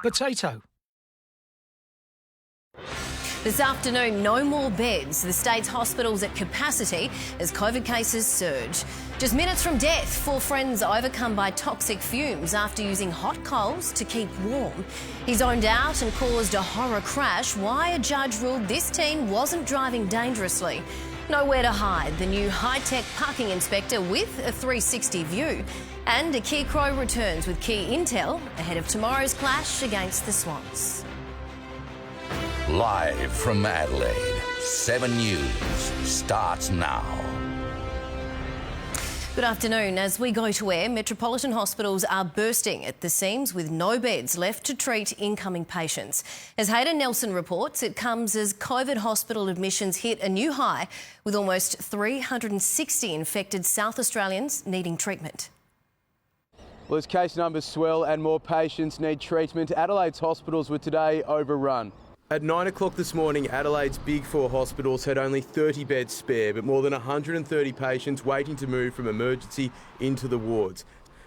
potato. This afternoon, no more beds. The state's hospitals at capacity as COVID cases surge. Just minutes from death, 4 friends overcome by toxic fumes after using hot coals to keep warm. He zoned out and caused a horror crash. Why a judge ruled this teen wasn't driving dangerously. Nowhere to hide. The new high-tech parking inspector with a 360 view. And a key crow returns with key intel ahead of tomorrow's clash against the Swans. Live from Adelaide, 7 News starts now. Good afternoon. As we go to air, metropolitan hospitals are bursting at the seams with no beds left to treat incoming patients. As Hayden Nelson reports, it comes as COVID hospital admissions hit a new high with almost 360 infected South Australians needing treatment. Well, as case numbers swell and more patients need treatment, Adelaide's hospitals were today overrun. At 9 o'clock this morning, Adelaide's Big Four hospitals had only 30 beds spare, but more than 130 patients waiting to move from emergency into the wards.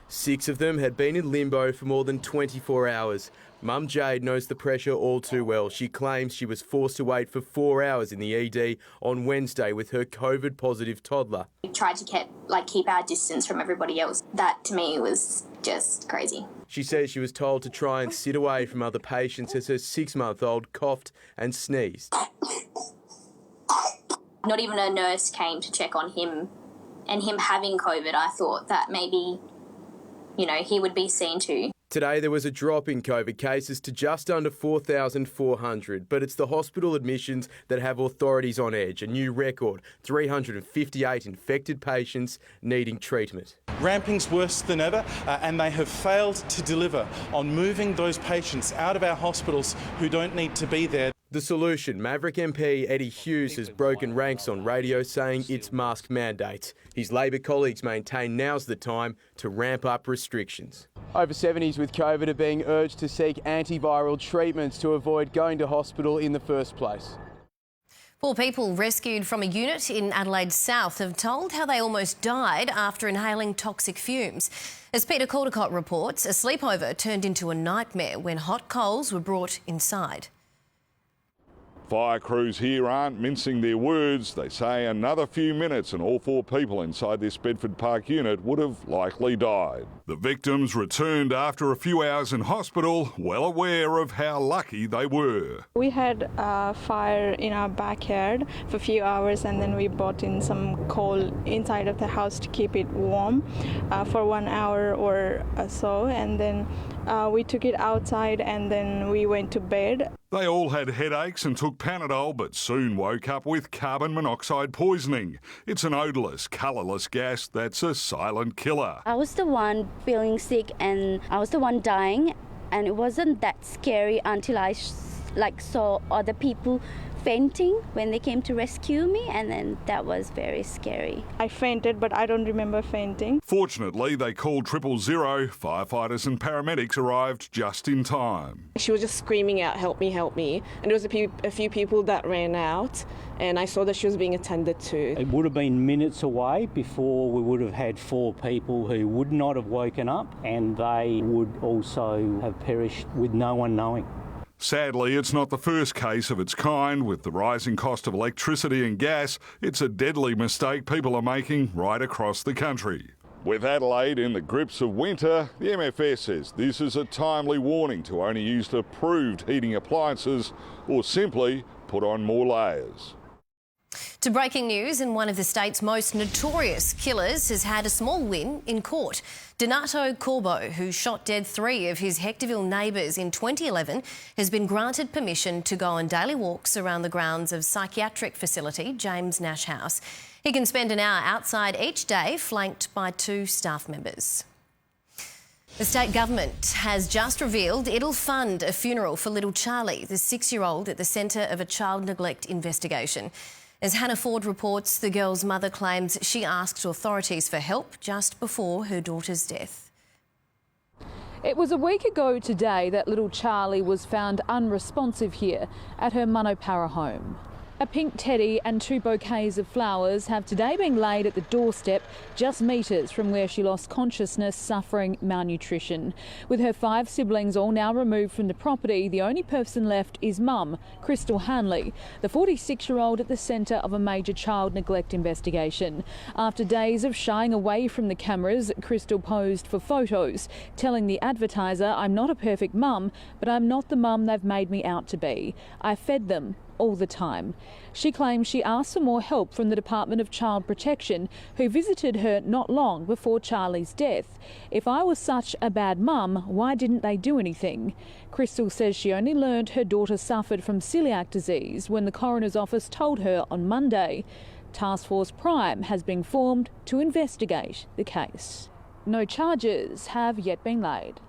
6 of them had been in limbo for more than 24 hours. Mum Jade knows the pressure all too well. She claims she was forced to wait for 4 hours in the ED on Wednesday with her COVID-positive toddler. We tried to keep our distance from everybody else. That, to me, was just crazy. She says she was told to try and sit away from other patients as her 6-month-old coughed and sneezed. Not even a nurse came to check on him, and him having COVID, I thought that maybe, he would be seen to. Today there was a drop in COVID cases to just under 4,400, but it's the hospital admissions that have authorities on edge. A new record, 358 infected patients needing treatment. Ramping's worse than ever, and they have failed to deliver on moving those patients out of our hospitals who don't need to be there. The solution, Maverick MP Eddie Hughes has broken ranks on radio saying it's mask mandates. His Labor colleagues maintain now's the time to ramp up restrictions. Over 70s with COVID are being urged to seek antiviral treatments to avoid going to hospital in the first place. 4 people rescued from a unit in Adelaide South have told how they almost died after inhaling toxic fumes. As Peter Caldecott reports, a sleepover turned into a nightmare when hot coals were brought inside. Fire crews here aren't mincing their words. They say another few minutes and all 4 people inside this Bedford Park unit would have likely died. The victims returned after a few hours in hospital, well aware of how lucky they were. We had a fire in our backyard for a few hours, and then we brought in some coal inside of the house to keep it warm for 1 hour or so, and then we took it outside and then we went to bed. They all had headaches and took Panadol, but soon woke up with carbon monoxide poisoning. It's an odourless, colourless gas that's a silent killer. I was the one feeling sick and I was the one dying, and it wasn't that scary until I saw other people fainting when they came to rescue me, and then that was very scary. I fainted, but I don't remember fainting. Fortunately, they called 000. Firefighters and paramedics arrived just in time. She was just screaming out, "Help me, help me." And there was a few people that ran out, and I saw that she was being attended to. It would have been minutes away before we would have had 4 people who would not have woken up, and they would also have perished with no one knowing. Sadly, it's not the first case of its kind. With the rising cost of electricity and gas, it's a deadly mistake people are making right across the country. With Adelaide in the grips of winter, the MFS says this is a timely warning to only use approved heating appliances or simply put on more layers. To breaking news, and one of the state's most notorious killers has had a small win in court. Donato Corbo, who shot dead 3 of his Hectorville neighbours in 2011, has been granted permission to go on daily walks around the grounds of psychiatric facility James Nash House. He can spend an hour outside each day, flanked by 2 staff members. The state government has just revealed it'll fund a funeral for little Charlie, the 6-year-old at the centre of a child neglect investigation. As Hannah Ford reports, the girl's mother claims she asked authorities for help just before her daughter's death. It was a week ago today that little Charlie was found unresponsive here at her Monopara home. A pink teddy and 2 bouquets of flowers have today been laid at the doorstep just metres from where she lost consciousness suffering malnutrition. With her 5 siblings all now removed from the property, the only person left is mum, Crystal Hanley, the 46-year-old at the centre of a major child neglect investigation. After days of shying away from the cameras, Crystal posed for photos, telling the advertiser, "I'm not a perfect mum, but I'm not the mum they've made me out to be. I fed them all the time." She claims she asked for more help from the Department of Child Protection, who visited her not long before Charlie's death. "If I was such a bad mum, why didn't they do anything?" Crystal says she only learned her daughter suffered from celiac disease when the coroner's office told her on Monday. Task Force Prime has been formed to investigate the case. No charges have yet been laid.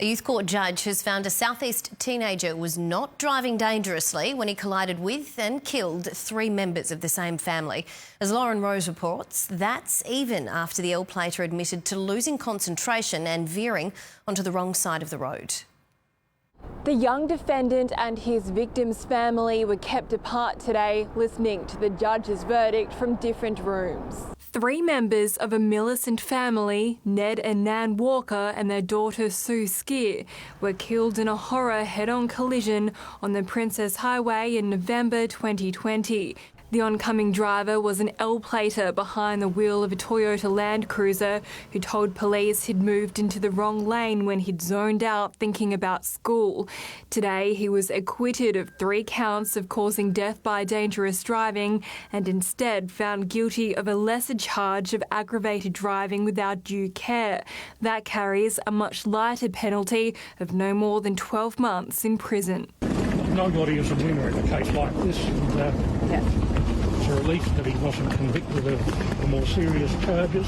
A youth court judge has found a southeast teenager was not driving dangerously when he collided with and killed 3 members of the same family. As Lauren Rose reports, that's even after the L-plater admitted to losing concentration and veering onto the wrong side of the road. The young defendant and his victim's family were kept apart today, listening to the judge's verdict from different rooms. 3 members of a Millicent family, Ned and Nan Walker and their daughter Sue Skier, were killed in a horror head-on collision on the Princess Highway in November 2020. The oncoming driver was an L-plater behind the wheel of a Toyota Land Cruiser who told police he'd moved into the wrong lane when he'd zoned out thinking about school. Today, he was acquitted of 3 counts of causing death by dangerous driving and instead found guilty of a lesser charge of aggravated driving without due care. That carries a much lighter penalty of no more than 12 months in prison. Nobody is a winner in a case like this, and it's a relief that he wasn't convicted of the more serious charges.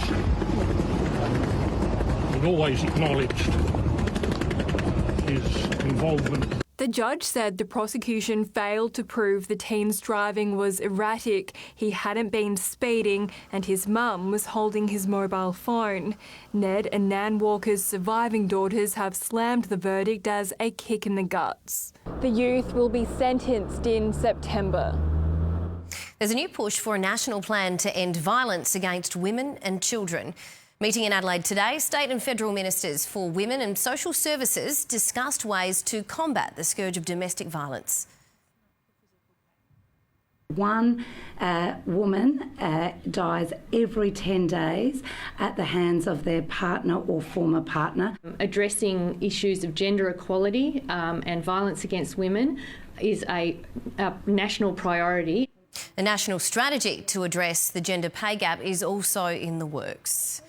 He always acknowledged his involvement. The judge said the prosecution failed to prove the teen's driving was erratic, he hadn't been speeding, and his mum was holding his mobile phone. Ned and Nan Walker's surviving daughters have slammed the verdict as a kick in the guts. The youth will be sentenced in September. There's a new push for a national plan to end violence against women and children. Meeting in Adelaide today, state and federal ministers for women and social services discussed ways to combat the scourge of domestic violence. One woman dies every 10 days at the hands of their partner or former partner. Addressing issues of gender equality and violence against women is a national priority. A national strategy to address the gender pay gap is also in the works.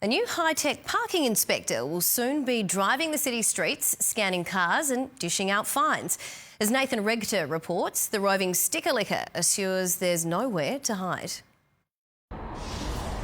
A new high-tech parking inspector will soon be driving the city streets, scanning cars and dishing out fines. As Nathan Regter reports, the roving sticker licker assures there's nowhere to hide.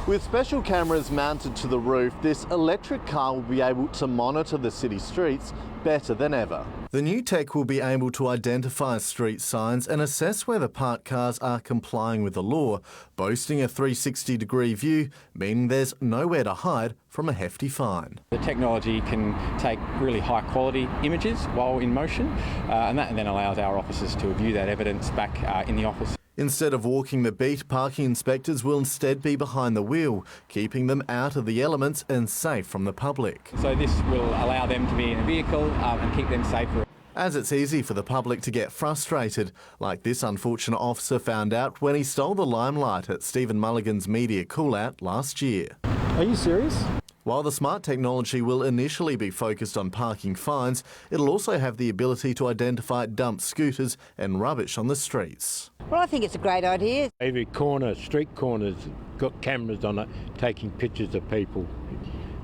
With special cameras mounted to the roof, this electric car will be able to monitor the city streets better than ever. The new tech will be able to identify street signs and assess whether parked cars are complying with the law, boasting a 360-degree view, meaning there's nowhere to hide from a hefty fine. The technology can take really high-quality images while in motion, and that then allows our officers to view that evidence back in the office. Instead of walking the beat, parking inspectors will instead be behind the wheel, keeping them out of the elements and safe from the public. So this will allow them to be in a vehicle and keep them safer. As it's easy for the public to get frustrated, like this unfortunate officer found out when he stole the limelight at Stephen Mulligan's media call-out last year. Are you serious? While the smart technology will initially be focused on parking fines, it'll also have the ability to identify dumped scooters and rubbish on the streets. Well, I think it's a great idea. Every corner, street corner's got cameras on it, taking pictures of people.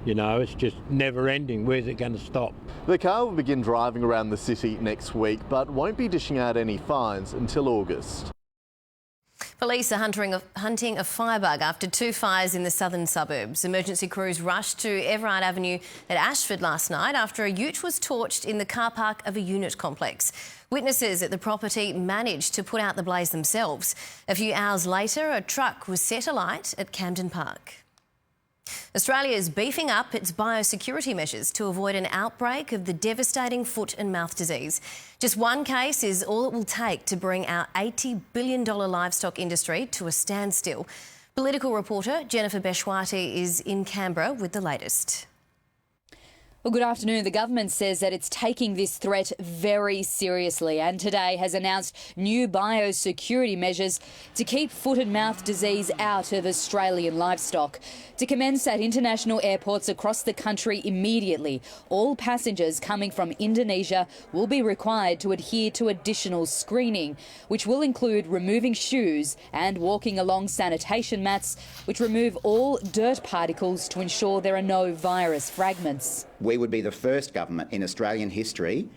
You know, it's just never ending. Where's it going to stop? The car will begin driving around the city next week, but won't be dishing out any fines until August. Police are hunting a firebug after 2 fires in the southern suburbs. Emergency crews rushed to Everard Avenue at Ashford last night after a ute was torched in the car park of a unit complex. Witnesses at the property managed to put out the blaze themselves. A few hours later, a truck was set alight at Camden Park. Australia is beefing up its biosecurity measures to avoid an outbreak of the devastating foot and mouth disease. Just one case is all it will take to bring our $80 billion livestock industry to a standstill. Political reporter Jennifer Beshwati is in Canberra with the latest. Well, good afternoon. The government says that it's taking this threat very seriously and today has announced new biosecurity measures to keep foot and mouth disease out of Australian livestock. To commence at international airports across the country immediately, all passengers coming from Indonesia will be required to adhere to additional screening, which will include removing shoes and walking along sanitation mats, which remove all dirt particles to ensure there are no virus fragments. We would be the first government in Australian history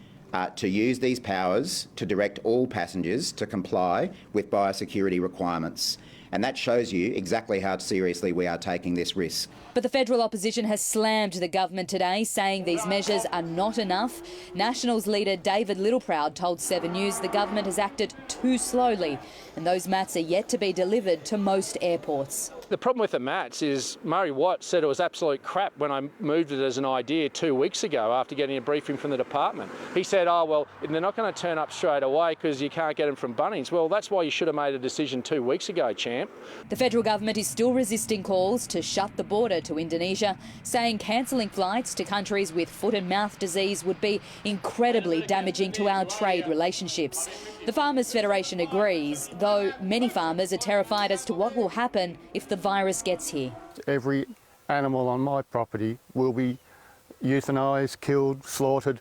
to use these powers to direct all passengers to comply with biosecurity requirements. And that shows you exactly how seriously we are taking this risk. But the federal opposition has slammed the government today, saying these measures are not enough. Nationals leader David Littleproud told 7 News the government has acted too slowly and those mats are yet to be delivered to most airports. The problem with the mats is Murray Watt said it was absolute crap when I moved it as an idea 2 weeks ago after getting a briefing from the department. He said, oh, well, they're not going to turn up straight away because you can't get them from Bunnings. Well, that's why you should have made a decision 2 weeks ago, champ. The federal government is still resisting calls to shut the border to Indonesia, saying cancelling flights to countries with foot and mouth disease would be incredibly damaging to our trade relationships. The Farmers Federation agrees, though many farmers are terrified as to what will happen if the virus gets here. Every animal on my property will be euthanised, killed, slaughtered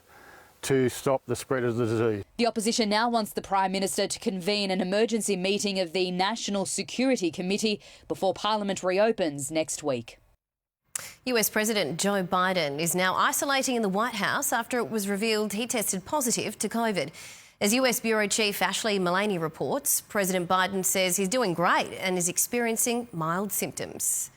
to stop the spread of the disease. The opposition now wants the Prime Minister to convene an emergency meeting of the National Security Committee before Parliament reopens next week. US President Joe Biden is now isolating in the White House after it was revealed he tested positive to COVID. As US Bureau Chief Ashley Mulcahy reports, President Biden says he's doing great and is experiencing mild symptoms.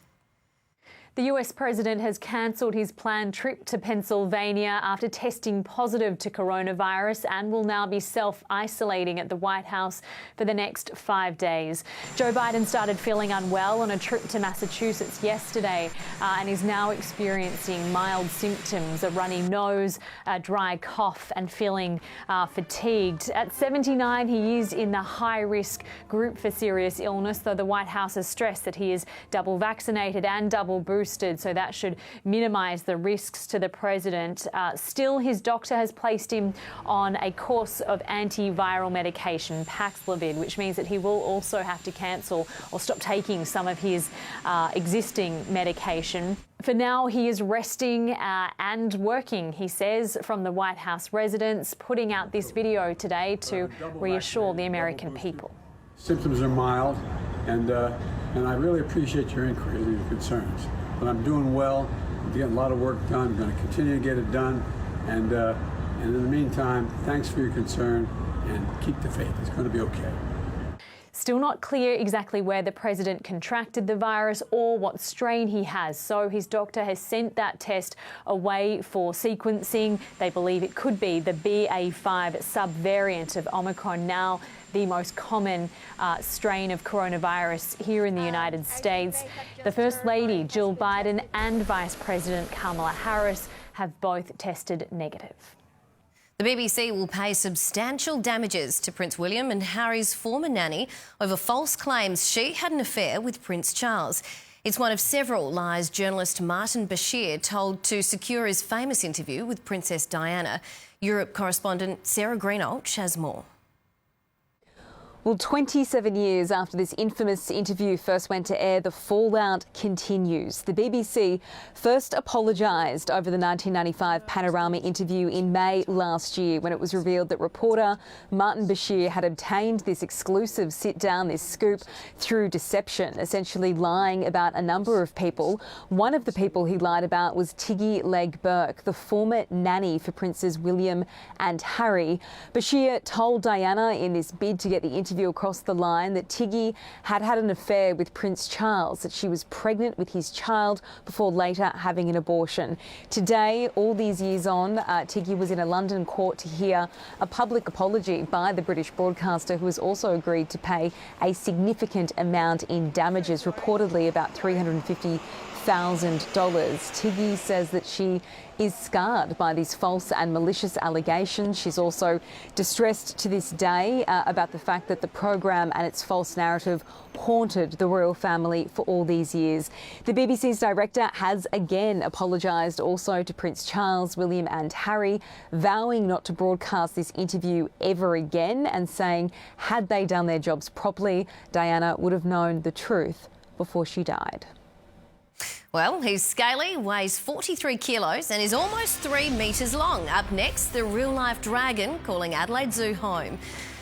The US president has cancelled his planned trip to Pennsylvania after testing positive to coronavirus and will now be self-isolating at the White House for the next 5 days. Joe Biden started feeling unwell on a trip to Massachusetts yesterday and is now experiencing mild symptoms, a runny nose, a dry cough and feeling fatigued. At 79, he is in the high-risk group for serious illness, though the White House has stressed that he is double vaccinated and double boosted, so that should minimise the risks to the president. Still, his doctor has placed him on a course of antiviral medication, Paxlovid, which means that he will also have to cancel or stop taking some of his existing medication. For now, he is resting and working, he says, from the White House residence, putting out this video today to reassure the American people. Symptoms are mild, and I really appreciate your inquiries and your concerns. But I'm doing well. I'm getting a lot of work done. I'm going to continue to get it done. And in the meantime, thanks for your concern and keep the faith. It's going to be okay. Still not clear exactly where the president contracted the virus or what strain he has, so his doctor has sent that test away for sequencing. They believe it could be the BA.5 subvariant of Omicron, now the most common strain of coronavirus here in the United States. The First Lady, Jill Biden, and Vice President Kamala Harris have both tested negative. The BBC will pay substantial damages to Prince William and Harry's former nanny over false claims she had an affair with Prince Charles. It's one of several lies journalist Martin Bashir told to secure his famous interview with Princess Diana. Europe correspondent Sarah Greenhalgh has more. Well, 27 years after this infamous interview first went to air, the fallout continues. The BBC first apologised over the 1995 Panorama interview in May last year when it was revealed that reporter Martin Bashir had obtained this exclusive sit-down, this scoop, through deception, essentially lying about a number of people. One of the people he lied about was Tiggy Legg Burke, the former nanny for Princes William and Harry. Bashir told Diana in this bid to get the interview across the line that Tiggy had had an affair with Prince Charles, that she was pregnant with his child before later having an abortion. Today, all these years on, Tiggy was in a London court to hear a public apology by the British broadcaster, who has also agreed to pay a significant amount in damages, reportedly about $350,000. Tiggy says that she is scarred by these false and malicious allegations. She's also distressed to this day about the fact that the program and its false narrative haunted the royal family for all these years. The BBC's director has again apologised also to Prince Charles, William and Harry, vowing not to broadcast this interview ever again and saying had they done their jobs properly, Diana would have known the truth before she died. Well, he's scaly, weighs 43 kilos and is almost 3 metres long. Up next, the real-life dragon calling Adelaide Zoo home.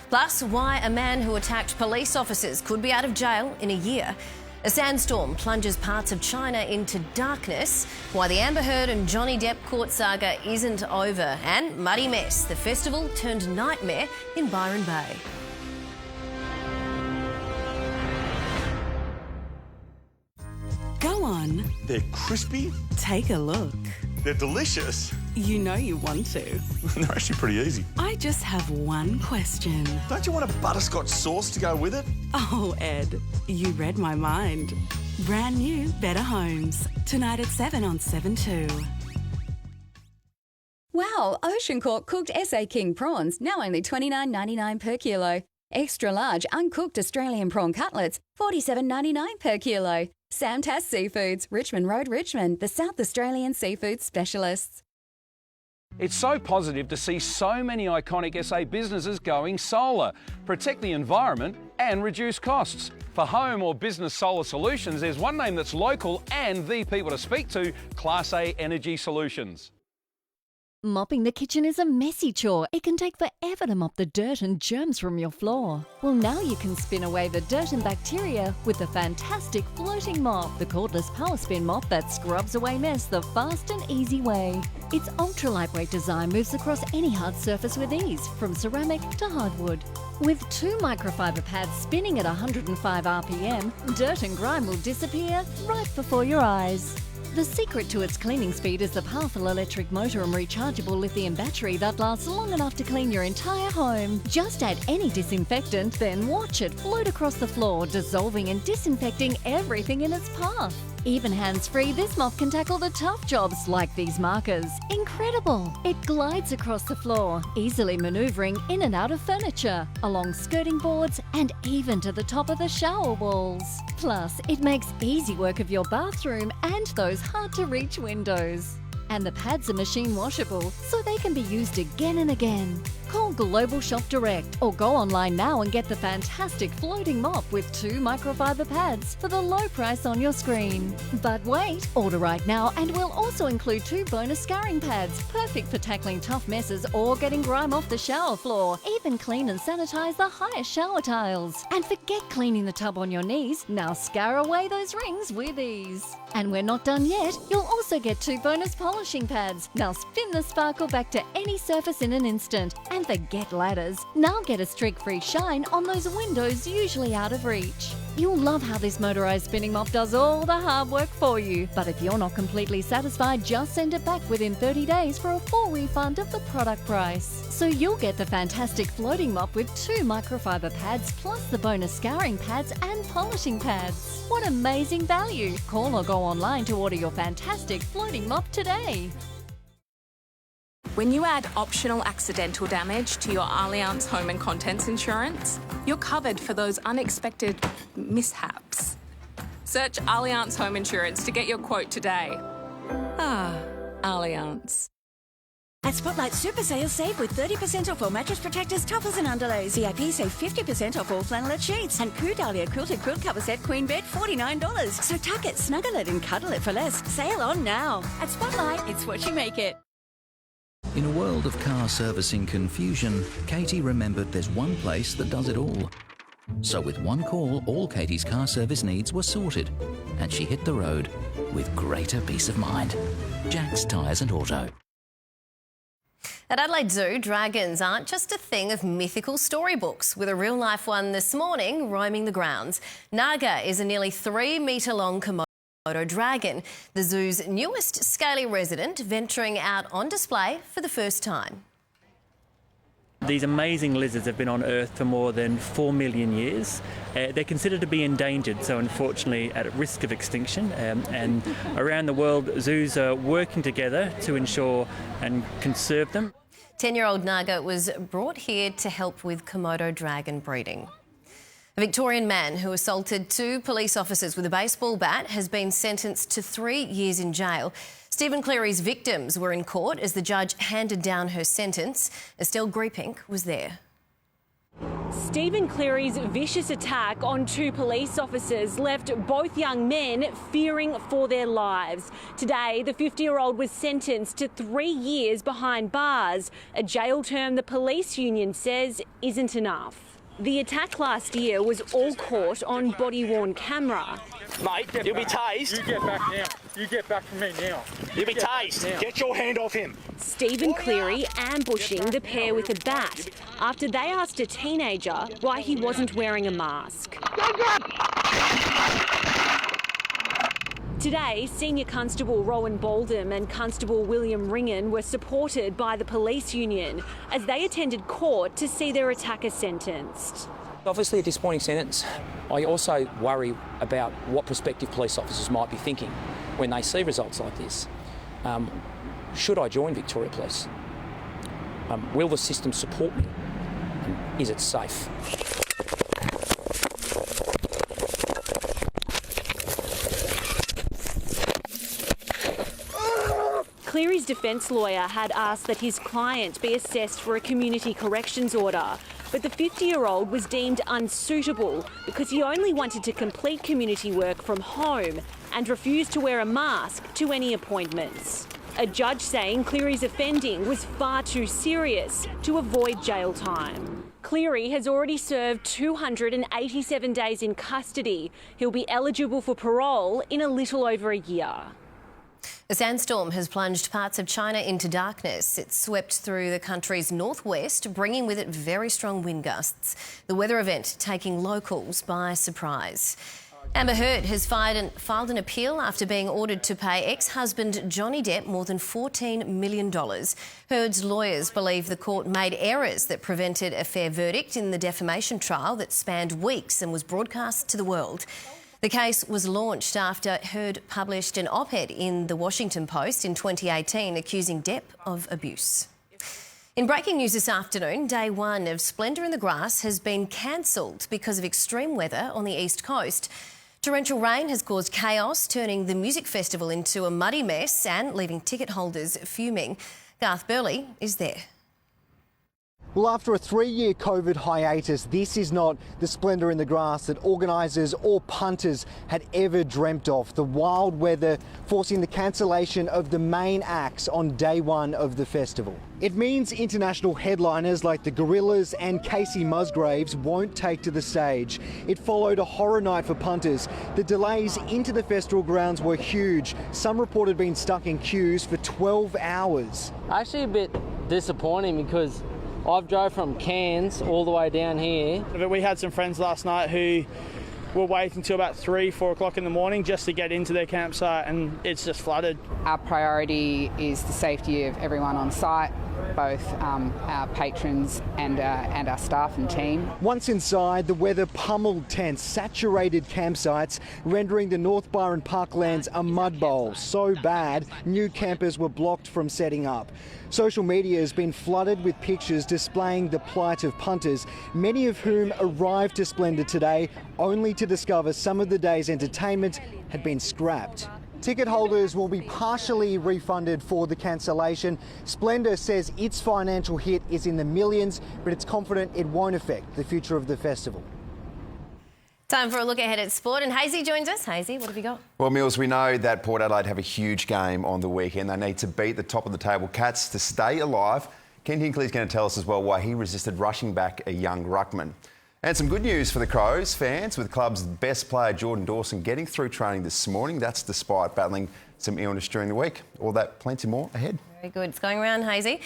Plus, why a man who attacked police officers could be out of jail in a year. A sandstorm plunges parts of China into darkness. Why the Amber Heard and Johnny Depp court saga isn't over. And Muddy Mess, the festival turned nightmare in Byron Bay. Go on. They're crispy. Take a look. They're delicious. You know you want to. They're actually pretty easy. I just have one question. Don't you want a butterscotch sauce to go with it? Oh, Ed, you read my mind. Brand new Better Homes. Tonight at 7 on 7/2. Wow, Ocean Cork cooked SA King prawns, now only $29.99 per kilo. Extra large uncooked Australian prawn cutlets, $47.99 per kilo. Sam Tass Seafoods, Richmond Road, Richmond, the South Australian seafood specialists. It's so positive to see so many iconic SA businesses going solar. Protect the environment and reduce costs. For home or business solar solutions, there's one name that's local and the people to speak to, Class A Energy Solutions. Mopping the kitchen is a messy chore. It can take forever to mop the dirt and germs from your floor. Well, now you can spin away the dirt and bacteria with the fantastic floating mop, the cordless power spin mop that scrubs away mess the fast and easy way. Its ultra lightweight design moves across any hard surface with ease, from ceramic to hardwood. With 2 microfiber pads spinning at 105 RPM, dirt and grime will disappear right before your eyes. The secret to its cleaning speed is the powerful electric motor and rechargeable lithium battery that lasts long enough to clean your entire home. Just add any disinfectant, then watch it float across the floor, dissolving and disinfecting everything in its path. Even hands-free, this mop can tackle the tough jobs like these markers. Incredible! It glides across the floor, easily manoeuvring in and out of furniture, along skirting boards and even to the top of the shower walls. Plus, it makes easy work of your bathroom and those hard-to-reach windows. And the pads are machine washable, so they can be used again and again. Call Global Shop Direct or go online now and get the fantastic floating mop with 2 microfiber pads for the low price on your screen. But wait, order right now and we'll also include 2 bonus scouring pads, perfect for tackling tough messes or getting grime off the shower floor. Even clean and sanitize the highest shower tiles. And forget cleaning the tub on your knees, now scour away those rings with ease. And we're not done yet, you'll also get 2 bonus polishing pads. Now spin the sparkle back to any surface in an instant. And forget ladders. Now get a streak-free shine on those windows usually out of reach. You'll love how this motorised spinning mop does all the hard work for you. But if you're not completely satisfied, just send it back within 30 days for a full refund of the product price. So you'll get the fantastic floating mop with 2 microfiber pads plus the bonus scouring pads and polishing pads. What amazing value! Call or go online to order your fantastic floating mop today. When you add optional accidental damage to your Allianz home and contents insurance, you're covered for those unexpected mishaps. Search Allianz Home Insurance to get your quote today. Allianz. At Spotlight Super Sales, save with 30% off all mattress protectors, toppers and underlays. VIP save 50% off all flannelette sheets. And Poo Dahlia Quilted Quilt Cover Set Queen Bed, $49. So tuck it, snuggle it and cuddle it for less. Sale on now. At Spotlight, it's what you make it. In a world of car servicing confusion, Katie remembered there's one place that does it all. So with one call, all Katie's car service needs were sorted, and she hit the road with greater peace of mind. Jack's Tyres and Auto. At Adelaide Zoo, dragons aren't just a thing of mythical storybooks, with a real-life one this morning roaming the grounds. Naga is a nearly 3-metre-long Komodo dragon, the zoo's newest scaly resident, venturing out on display for the first time. these amazing lizards have been on Earth for more than 4 million years. They're considered to be endangered, so unfortunately at risk of extinction. And around the world, zoos are working together to ensure and conserve them. 10-year-old Naga was brought here to help with Komodo dragon breeding. A Victorian man who assaulted 2 police officers with a baseball bat has been sentenced to 3 years in jail. Stephen Cleary's victims were in court as the judge handed down her sentence. Estelle Griepink was there. Stephen Cleary's vicious attack on 2 police officers left both young men fearing for their lives. Today, the 50-year-old was sentenced to 3 years behind bars, a jail term the police union says isn't enough. The attack last year was all caught on body-worn camera. Mate, you'll be tased. You get back now. You get back from me now. You'll be tased. Get your hand off him. Stephen Cleary ambushing the pair with a bat after they asked a teenager why he wasn't wearing a mask. Today, Senior Constable Rowan Baldham and Constable William Ringen were supported by the police union as they attended court to see their attacker sentenced. Obviously a disappointing sentence. I also worry about what prospective police officers might be thinking when they see results like this. Should I join Victoria Police? Will the system support me? Is it safe? Cleary's defence lawyer had asked that his client be assessed for a community corrections order, but the 50-year-old was deemed unsuitable because he only wanted to complete community work from home and refused to wear a mask to any appointments. A judge saying Cleary's offending was far too serious to avoid jail time. Cleary has already served 287 days in custody. He'll be eligible for parole in a little over a year. A sandstorm has plunged parts of China into darkness. It swept through the country's northwest, bringing with it very strong wind gusts. The weather event taking locals by surprise. Amber Heard has filed an appeal after being ordered to pay ex-husband Johnny Depp more than $14 million. Heard's lawyers believe the court made errors that prevented a fair verdict in the defamation trial that spanned weeks and was broadcast to the world. The case was launched after Heard published an op-ed in the Washington Post in 2018 accusing Depp of abuse. In breaking news this afternoon, day 1 of Splendour in the Grass has been cancelled because of extreme weather on the east coast. Torrential rain has caused chaos, turning the music festival into a muddy mess and leaving ticket holders fuming. Garth Burley is there. Well, after a 3-year COVID hiatus, this is not the Splendour in the Grass that organisers or punters had ever dreamt of. The wild weather forcing the cancellation of the main acts on day 1 of the festival. It means international headliners like the Gorillaz and Casey Musgraves won't take to the stage. It followed a horror night for punters. The delays into the festival grounds were huge. Some reported being stuck in queues for 12 hours. Actually a bit disappointing because I've drove from Cairns all the way down here. We had some friends last night who were waiting until about 3-4 o'clock in the morning just to get into their campsite, and it's just flooded. Our priority is the safety of everyone on site, both our patrons and our staff and team. Once inside, the weather pummeled tents, saturated campsites, rendering the North Byron Parklands a mud bowl so bad new campers were blocked from setting up. Social media has been flooded with pictures displaying the plight of punters, many of whom arrived to Splendour today only to discover some of the day's entertainment had been scrapped. Ticket holders will be partially refunded for the cancellation. Splendour says its financial hit is in the millions, but it's confident it won't affect the future of the festival. Time for a look ahead at sport, and Hazy joins us. Hazy, what have you got? Well, Mills, we know that Port Adelaide have a huge game on the weekend. They need to beat the top of the table Cats to stay alive. Ken Hinkley's going to tell us as well why he resisted rushing back a young ruckman. And some good news for the Crows fans, with the club's best player Jordan Dawson getting through training this morning. That's despite battling some illness during the week. All that, plenty more ahead. Very good. It's going around, Hazy.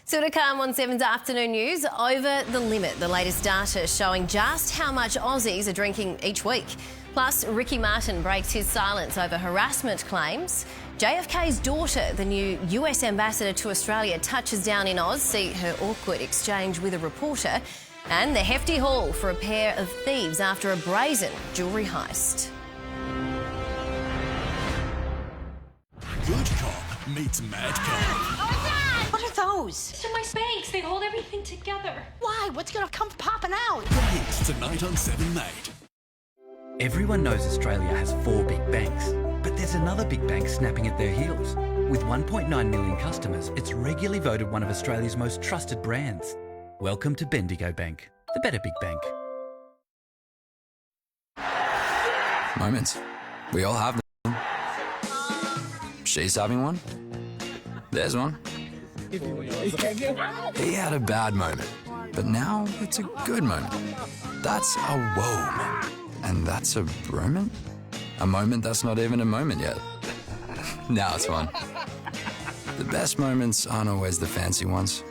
Still to come on 7's afternoon news, over the limit. The latest data showing just how much Aussies are drinking each week. Plus, Ricky Martin breaks his silence over harassment claims. JFK's daughter, the new US ambassador to Australia, touches down in Oz. See her awkward exchange with a reporter. And the hefty haul for a pair of thieves after a brazen jewellery heist. Good cop meets mad cop. What are those? They're my Spanx. They hold everything together. Why? What's going to come popping out? The hit tonight on 7 Mate. Everyone knows Australia has 4 big banks, but there's another big bank snapping at their heels. With 1.9 million customers, it's regularly voted one of Australia's most trusted brands. Welcome to Bendigo Bank, the better big bank. Moments. We all have them. She's having one. There's one. He had a bad moment, but now it's a good moment. That's a whoa moment. And that's a bromant? A moment that's not even a moment yet. Now it's one. The best moments aren't always the fancy ones.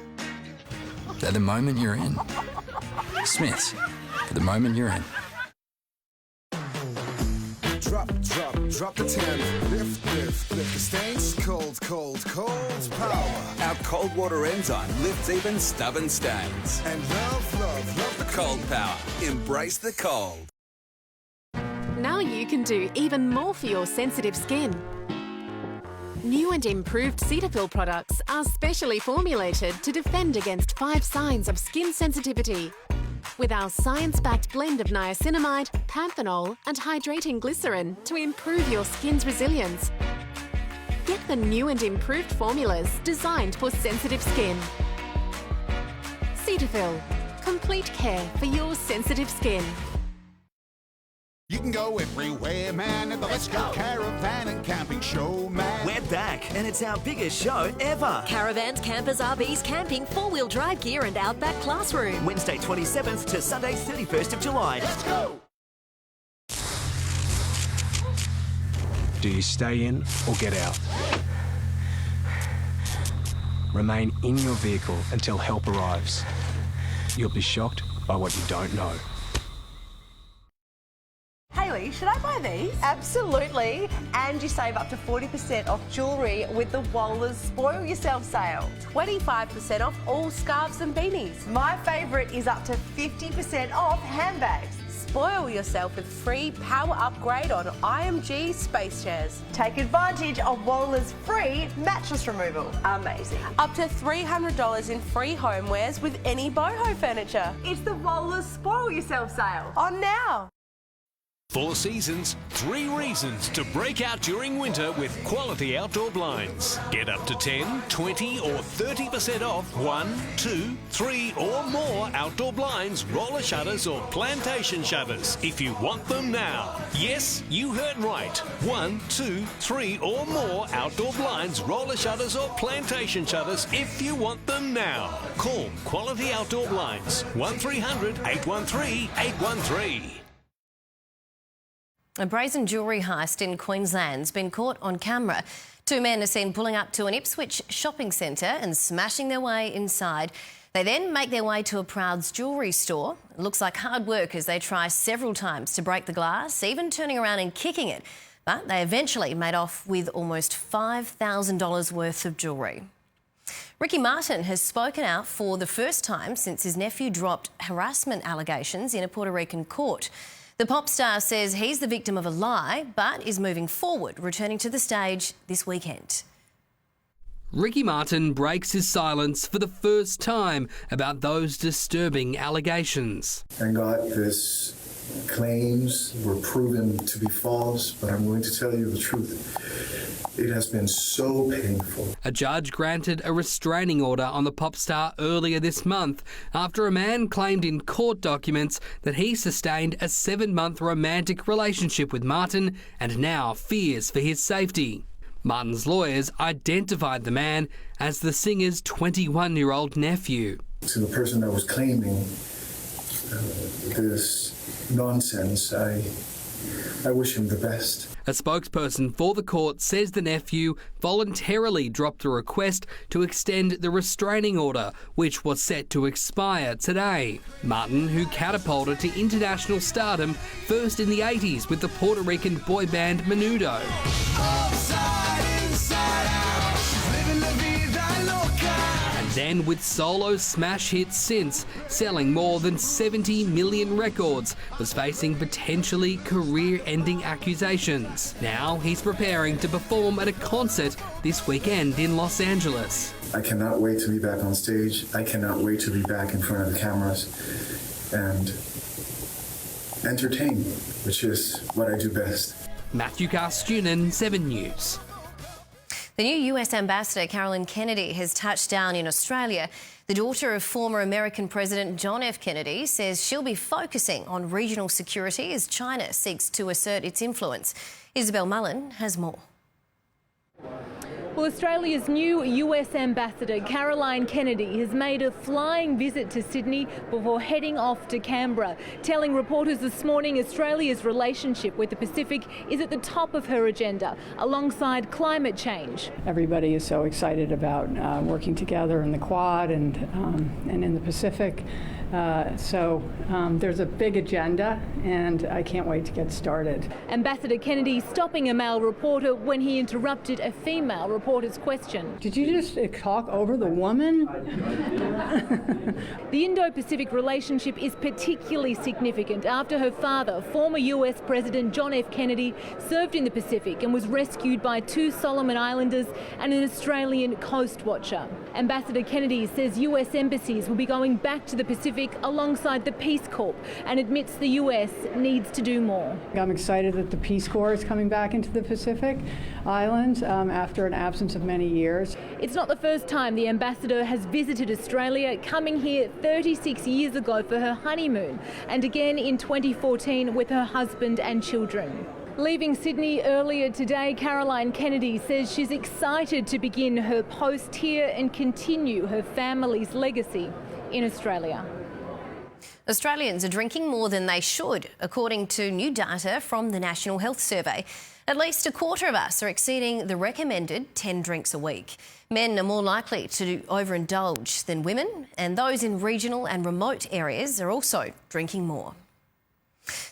They're the moment you're in. Smith's, for the moment you're in. Drop the 10. Lift the stains. Cold power. Our cold water enzyme lifts even stubborn stains. And love the Cold power. Embrace the cold. Now you can do even more for your sensitive skin. New and improved Cetaphil products are specially formulated to defend against 5 signs of skin sensitivity. With our science-backed blend of niacinamide, panthenol and hydrating glycerin to improve your skin's resilience. Get the new and improved formulas designed for sensitive skin. Cetaphil. Complete care for your sensitive skin. You can go everywhere, man, at the Let's Go Caravan and Camping Show, man. We're back, and it's our biggest show ever. Caravans, campers, RVs, camping, 4-wheel drive gear and outback classroom. Wednesday 27th to Sunday 31st of July. Let's go! Do you stay in or get out? Remain in your vehicle until help arrives. You'll be shocked by what you don't know. Hayley, should I buy these? Absolutely. And you save up to 40% off jewellery with the Wohlers Spoil Yourself sale. 25% off all scarves and beanies. My favourite is up to 50% off handbags. Spoil yourself with free power upgrade on IMG space chairs. Take advantage of Wohlers free mattress removal. Amazing. Up to $300 in free homewares with any boho furniture. It's the Wohlers Spoil Yourself sale. On now. 4 seasons, 3 reasons to break out during winter with quality outdoor blinds. Get up to 10, 20 or 30% off 1, 2, 3 or more outdoor blinds, roller shutters or plantation shutters if you want them now. Yes, you heard right. 1, 2, 3 or more outdoor blinds, roller shutters or plantation shutters if you want them now. Call Quality Outdoor Blinds 1300 813 813. A brazen jewellery heist in Queensland's been caught on camera. 2 men are seen pulling up to an Ipswich shopping centre and smashing their way inside. They then make their way to a Prouds jewellery store. It looks like hard work as they try several times to break the glass, even turning around and kicking it. But they eventually made off with almost $5,000 worth of jewellery. Ricky Martin has spoken out for the first time since his nephew dropped harassment allegations in a Puerto Rican court. The pop star says he's the victim of a lie, but is moving forward, returning to the stage this weekend. Ricky Martin breaks his silence for the first time about those disturbing allegations. Thank God his claims were proven to be false, but I'm going to tell you the truth. It has been so painful. A judge granted a restraining order on the pop star earlier this month after a man claimed in court documents that he sustained a 7-month romantic relationship with Martin and now fears for his safety. Martin's lawyers identified the man as the singer's 21-year-old nephew. To the person that was claiming this nonsense, I wish him the best. A spokesperson for the court says the nephew voluntarily dropped a request to extend the restraining order, which was set to expire today. Martin, who catapulted to international stardom first in the 80s with the Puerto Rican boy band Menudo. Offside, Then, with solo smash hits since, selling more than 70 million records, was facing potentially career-ending accusations. Now he's preparing to perform at a concert this weekend in Los Angeles. I cannot wait to be back on stage. I cannot wait to be back in front of the cameras and entertain, which is what I do best. Matthew Carstunen, 7 News. The new US Ambassador Caroline Kennedy has touched down in Australia. The daughter of former American President John F. Kennedy says she'll be focusing on regional security as China seeks to assert its influence. Isabel Mullen has more. Well, Australia's new US Ambassador Caroline Kennedy has made a flying visit to Sydney before heading off to Canberra, telling reporters this morning Australia's relationship with the Pacific is at the top of her agenda, alongside climate change. Everybody is so excited about working together in the Quad and in the Pacific. So there's a big agenda, and I can't wait to get started. Ambassador Kennedy stopping a male reporter when he interrupted a female reporter's question. Did you just talk over the woman? The Indo-Pacific relationship is particularly significant after her father, former US President John F. Kennedy, served in the Pacific and was rescued by 2 Solomon Islanders and an Australian coast watcher. Ambassador Kennedy says US embassies will be going back to the Pacific alongside the Peace Corps and admits the US needs to do more. I'm excited that the Peace Corps is coming back into the Pacific Islands after an absence of many years. It's not the first time the ambassador has visited Australia, coming here 36 years ago for her honeymoon and again in 2014 with her husband and children. Leaving Sydney earlier today, Caroline Kennedy says she's excited to begin her post here and continue her family's legacy in Australia. Australians are drinking more than they should, according to new data from the National Health Survey. At least a quarter of us are exceeding the recommended 10 drinks a week. Men are more likely to overindulge than women, and those in regional and remote areas are also drinking more.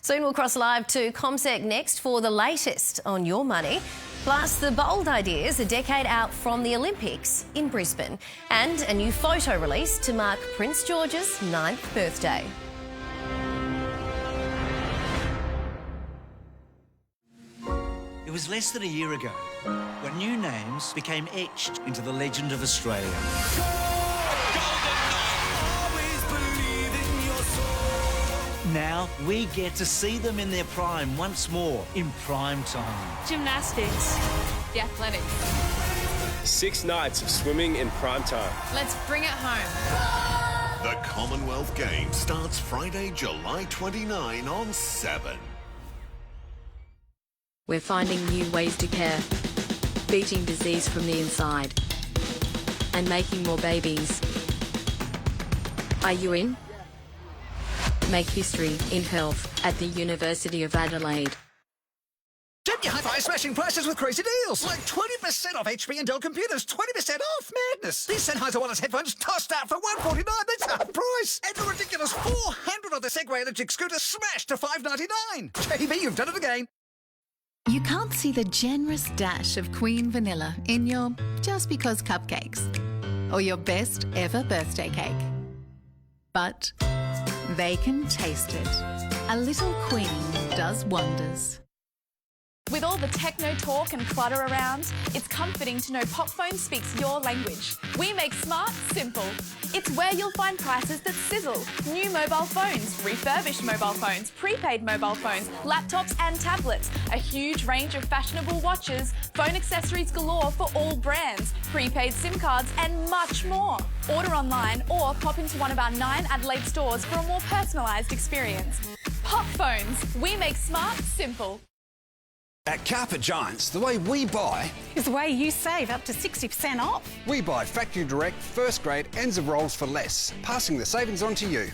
Soon we'll cross live to ComSec next for the latest on your money, plus the bold ideas a decade out from the Olympics in Brisbane, and a new photo release to mark Prince George's 9th birthday. It was less than a year ago when new names became etched into the legend of Australia. Now we get to see them in their prime once more, in prime time. Gymnastics. The athletics. 6 nights of swimming in prime time. Let's bring it home. The Commonwealth Games starts Friday, July 29 on 7. We're finding new ways to care, beating disease from the inside, and making more babies. Are you in? Make history in health at the University of Adelaide. Junior Hi-Fi smashing prices with crazy deals. Like 20% off HP and Dell computers. 20% off. Madness. These Sennheiser wireless headphones tossed out for $149. That's half price. And a ridiculous $400 of the Segway electric scooter smashed to $599. JB, you've done it again. You can't see the generous dash of Queen Vanilla in your Just Because cupcakes or your best ever birthday cake. But they can taste it. A little Queen does wonders. With all the techno talk and clutter around, it's comforting to know PopPhone speaks your language. We make smart simple. It's where you'll find prices that sizzle. New mobile phones, refurbished mobile phones, prepaid mobile phones, laptops and tablets, a huge range of fashionable watches, phone accessories galore for all brands, prepaid SIM cards and much more. Order online or pop into one of our 9 Adelaide stores for a more personalised experience. PopPhones, we make smart simple. At Carpet Giants, the way we buy is the way you save up to 60% off. We buy factory direct, first grade ends of rolls for less, passing the savings on to you.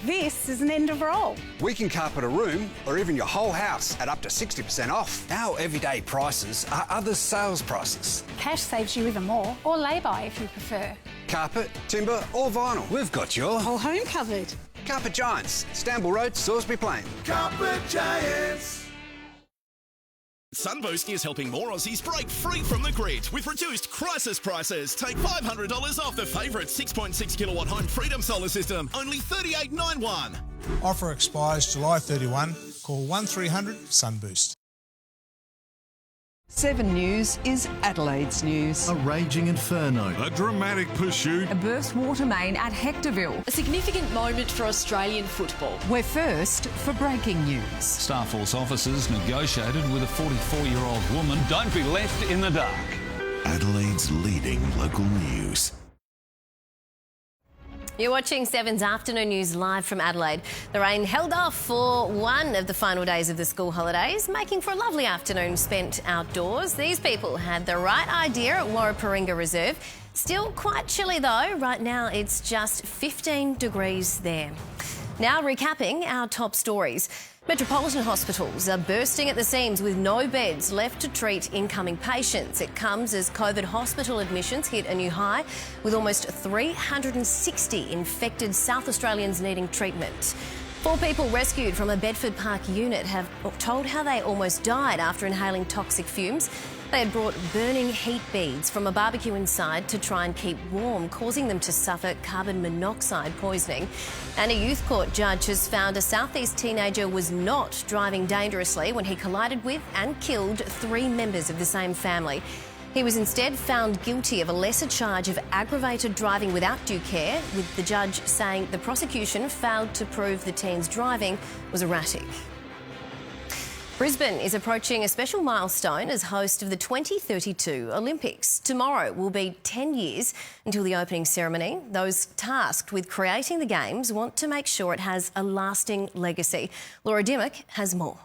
This is an end of roll. We can carpet a room or even your whole house at up to 60% off. Our everyday prices are others' sales prices. Cash saves you even more, or lay-by if you prefer. Carpet, timber or vinyl, we've got your whole home covered. Carpet Giants, Stamble Road, Salisbury Plain. Carpet Giants. Sunboost is helping more Aussies break free from the grid with reduced crisis prices. Take $500 off the favourite 6.6 kilowatt home Freedom solar system, only $38.91. Offer expires July 31. Call 1300 Sunboost. 7 News is Adelaide's news. A raging inferno. A dramatic pursuit. A burst water main at Hectorville. A significant moment for Australian football. We're first for breaking news. Star Force officers negotiated with a 44-year-old woman. Don't be left in the dark. Adelaide's leading local news. You're watching 7's Afternoon News live from Adelaide. The rain held off for one of the final days of the school holidays, making for a lovely afternoon spent outdoors. These people had the right idea at Warraparinga Reserve. Still quite chilly though. Right now it's just 15 degrees there. Now recapping our top stories. Metropolitan hospitals are bursting at the seams with no beds left to treat incoming patients. It comes as COVID hospital admissions hit a new high, with almost 360 infected South Australians needing treatment. 4 people rescued from a Bedford Park unit have told how they almost died after inhaling toxic fumes. They had brought burning heat beads from a barbecue inside to try and keep warm, causing them to suffer carbon monoxide poisoning. And a youth court judge has found a southeast teenager was not driving dangerously when he collided with and killed 3 members of the same family. He was instead found guilty of a lesser charge of aggravated driving without due care, with the judge saying the prosecution failed to prove the teen's driving was erratic. Brisbane is approaching a special milestone as host of the 2032 Olympics. Tomorrow will be 10 years until the opening ceremony. Those tasked with creating the Games want to make sure it has a lasting legacy. Laura Dimmock has more.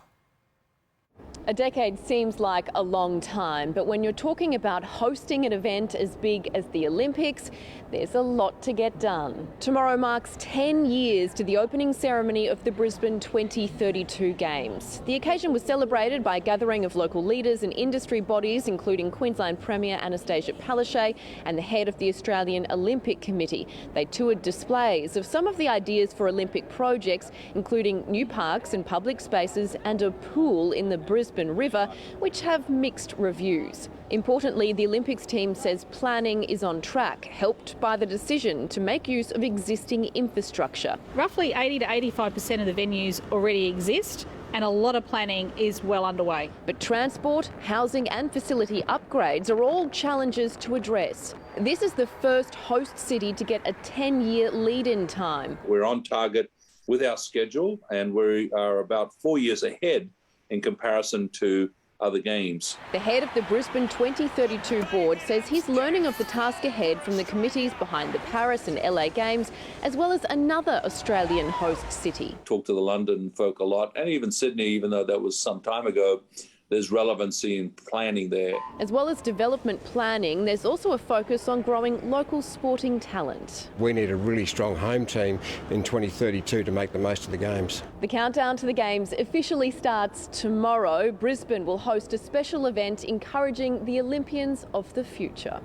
A decade seems like a long time, but when you're talking about hosting an event as big as the Olympics, there's a lot to get done. Tomorrow marks 10 years to the opening ceremony of the Brisbane 2032 Games. The occasion was celebrated by a gathering of local leaders and industry bodies, including Queensland Premier Anastasia Palaszczuk and the head of the Australian Olympic Committee. They toured displays of some of the ideas for Olympic projects, including new parks and public spaces and a pool in the Brisbane River, which have mixed reviews. Importantly, the Olympics team says planning is on track, helped by the decision to make use of existing infrastructure. Roughly 80 to 85% of the venues already exist, and a lot of planning is well underway. But transport, housing and facility upgrades are all challenges to address. This is the first host city to get a 10-year lead-in time. We're on target with our schedule, and we are about 4 years ahead in comparison to other games. The head of the Brisbane 2032 board says he's learning of the task ahead from the committees behind the Paris and LA Games, as well as another Australian host city. Talk to the London folk a lot, and even Sydney, even though that was some time ago. There's relevancy in planning there. As well as development planning, there's also a focus on growing local sporting talent. We need a really strong home team in 2032 to make the most of the Games. The countdown to the Games officially starts tomorrow. Brisbane will host a special event encouraging the Olympians of the future.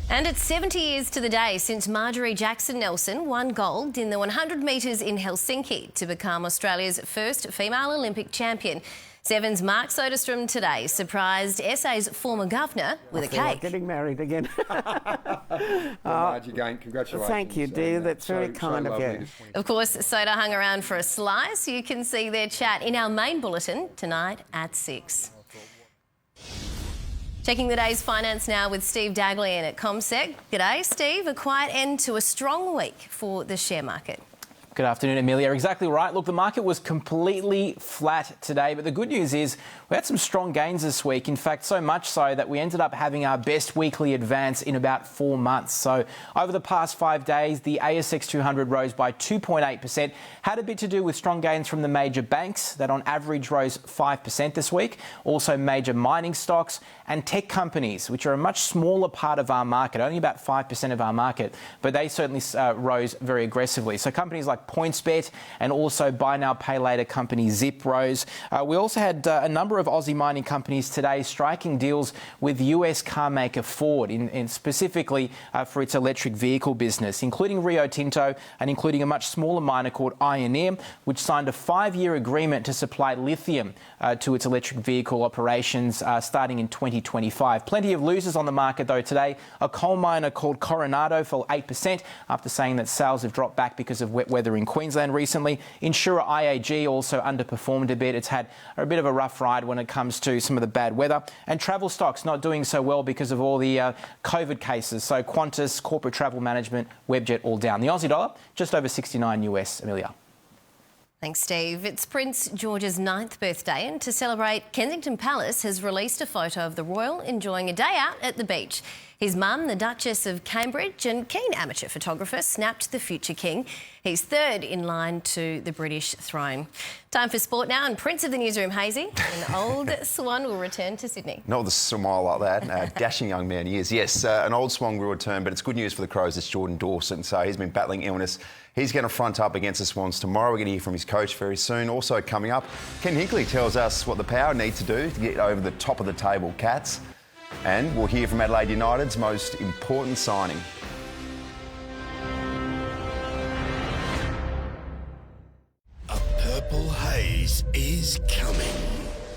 And it's 70 years to the day since Marjorie Jackson Nelson won gold in the 100 metres in Helsinki to become Australia's first female Olympic champion. 7's Mark Soderstrom today surprised SA's former governor with a cake. Like getting married again. Marge, again, congratulations. Thank you, dear. That's very kind of you. Of course, Soda hung around for a slice. You can see their chat in our main bulletin tonight at 6. Checking the day's finance now with Steve Daglian at CommSec. G'day, Steve. A quiet end to a strong week for the share market. Good afternoon, Amelia. Exactly right. Look, the market was completely flat today, but the good news is we had some strong gains this week. In fact, so much so that we ended up having our best weekly advance in about 4 months. So over the past 5 days, the ASX 200 rose by 2.8%. Had a bit to do with strong gains from the major banks that on average rose 5% this week. Also major mining stocks and tech companies, which are a much smaller part of our market, only about 5% of our market, but they certainly rose very aggressively. So companies like PointsBet, and also buy now, pay later company Zip rose. We also had a number of Aussie mining companies today striking deals with US car maker Ford, in specifically for its electric vehicle business, including Rio Tinto and including a much smaller miner called Ioneer, which signed a 5-year agreement to supply lithium to its electric vehicle operations starting in 2025. Plenty of losers on the market though today. A coal miner called Coronado fell 8% after saying that sales have dropped back because of wet weather in Queensland recently. Insurer IAG also underperformed a bit. It's had a bit of a rough ride when it comes to some of the bad weather. And travel stocks not doing so well because of all the COVID cases. So Qantas, Corporate Travel Management, Webjet all down. The Aussie dollar just over 69 US. Amelia. Thanks, Steve. It's Prince George's 9th birthday, and to celebrate, Kensington Palace has released a photo of the royal enjoying a day out at the beach. His mum, the Duchess of Cambridge, and keen amateur photographer, snapped the future king. He's third in line to the British throne. Time for sport now, and Prince of the Newsroom, Hazy, an old swan will return to Sydney. Not with a smile like that. Dashing young man he is. Yes, an old swan will return, but it's good news for the Crows. It's Jordan Dawson, so he's been battling illness. He's going to front up against the Swans tomorrow. We're going to hear from his coach very soon. Also coming up, Ken Hinkley tells us what the Power need to do to get over the top of the table Cats. And we'll hear from Adelaide United's most important signing. A purple haze is coming.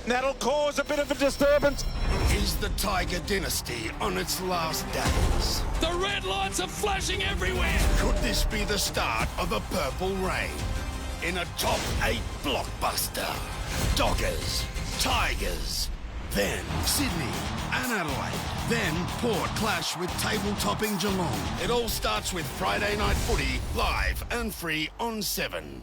That'll cause a bit of a disturbance. Is the Tiger dynasty on its last days? The red lights are flashing everywhere. Could this be the start of a purple rain in a top 8 blockbuster? Doggers, Tigers, then Sydney and Adelaide, then Port clash with table-topping Geelong. It all starts with Friday Night Footy, live and free on 7.